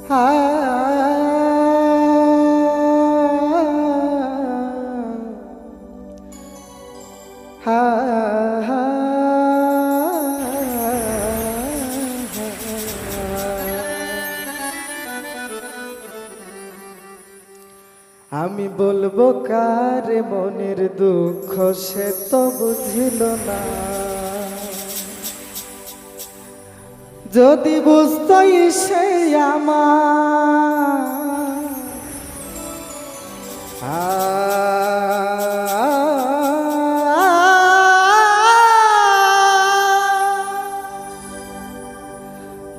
আমি বলবো কারে মনের দুঃখ সে তো বুঝিল না, যদি বুঝতই সে আমার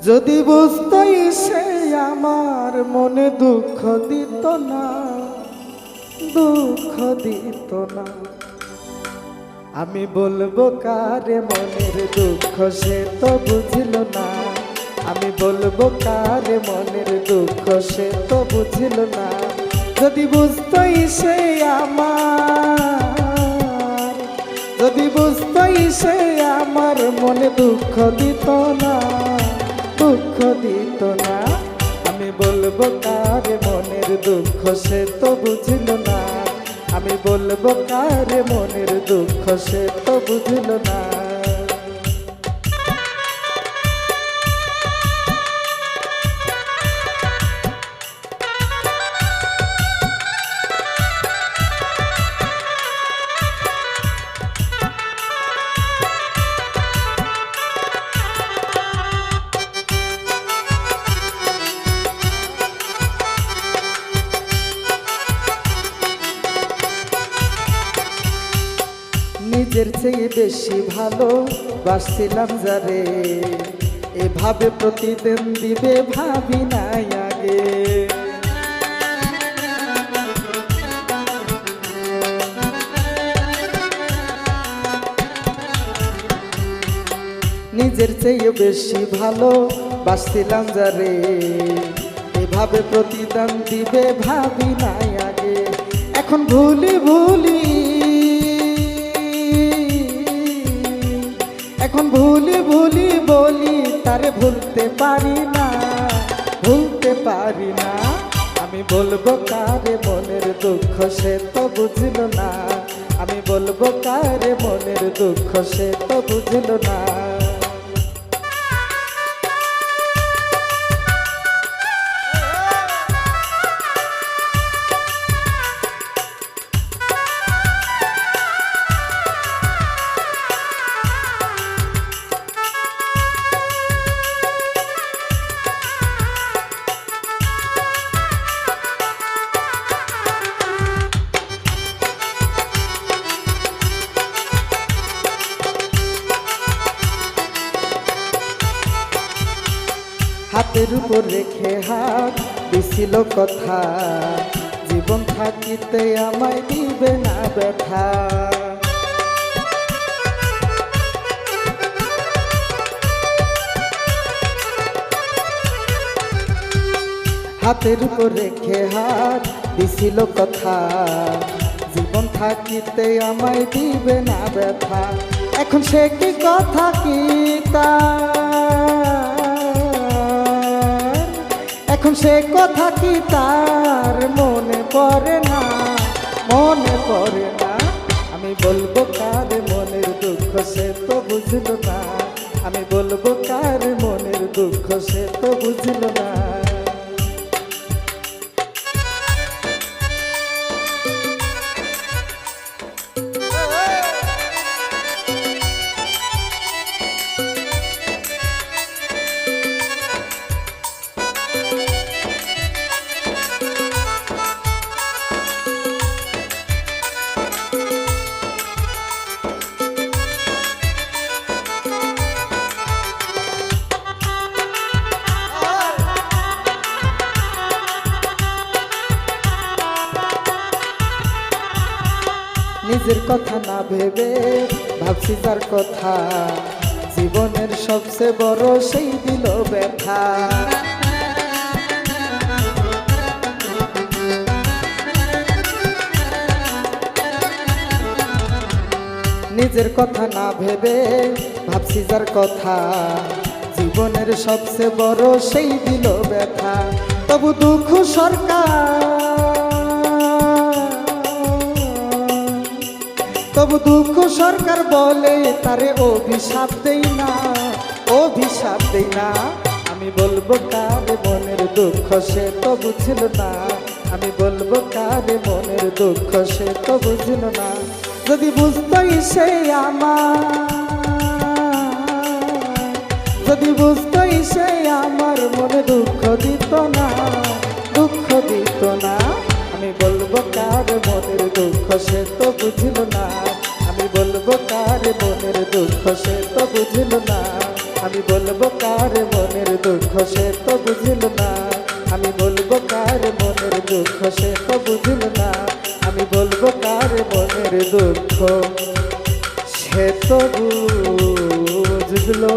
যদি বুঝতই সে আমার মনে দুঃখ দিত না, দুঃখ দিত না। আমি বলবো কারে মনের দুঃখ সে তো বুঝিল না, আমি বলবো কারে মনের দুঃখ সে তো বুঝিল না, যদি বুঝতই সে আমার, যদি বুঝতই সে আমার মনে দুঃখ দিত না, দুঃখ দিত না। আমি বলবো কারে মনের দুঃখ সে তো বুঝিল না, আমি বলবো কারে মনের দুঃখ সে তো বুঝিল না। নিজের চেয়ে বেশি ভালো বাসছিলাম যারে, এভাবে প্রতিদিন দিবে ভাবি নাই আগে। নিজের চেয়ে বেশি ভালো বাসছিলাম যারে, এভাবে প্রতিদান দিবে ভাবি নাই আগে। এখন ভুলি ভুলি, এখন ভুলি ভুলি বলি তারে ভুলতে পারি না, ভুলতে পারি না। আমি বলবো কারে মনের দুঃখ সে তো বুঝিল না, আমি বলবো কারে মনের দুঃখ সে তো বুঝিল না। হাতের উপর রেখে হাত দিছিল কথা, জীবন থাকিতে আমায় দিবে না ব্যথা। হাতের উপর রেখে হাত দিছিল কথা, জীবন থাকিতে আমায় দিবে না ব্যথা। এখন সে কি কথা কি এখন সে কথা কি তার মনে পড়ে না, মনে পড়ে না। আমি বলবো কারে মনের দুঃখ সে তো বুঝল না, আমি বলবো কারে মনের দুঃখ সে তো বুঝল না। নিজের কথা না ভেবে ভাবছি তার কথা, জীবনের সবচেয়ে বড় সেই দিল ব্যথা। নিজের কথা না ভেবে ভাবছি যার কথা, জীবনের সবচেয়ে বড় সেই দিল ব্যথা। তবু দুঃখ সরকার, তবু দুঃখ সরকার বলে তারে অভিশাপ দেই না, অভিশাপ দেই না। আমি বলবো কারে মনের দুঃখ সে তো বুঝল না, আমি বলবো কারে মনের দুঃখ সে তো বুঝল না। যদি বুঝতই সে আমার, যদি বুঝতই সে আমার মনে দুঃখ দিত না, দুঃখ দিত না। আমি বলবো কার মনের দুঃখ সে তো বুঝল না, আমি বলবো কার মনের দুঃখ সে তো বুঝল না, আমি বলবো কার মনের দুঃখ সে তো বুঝল না, আমি বলবো কার মনের দুঃখ সে তো বুঝল না, আমি বলবো কার মনের দুঃখ সে তো বুঝলো।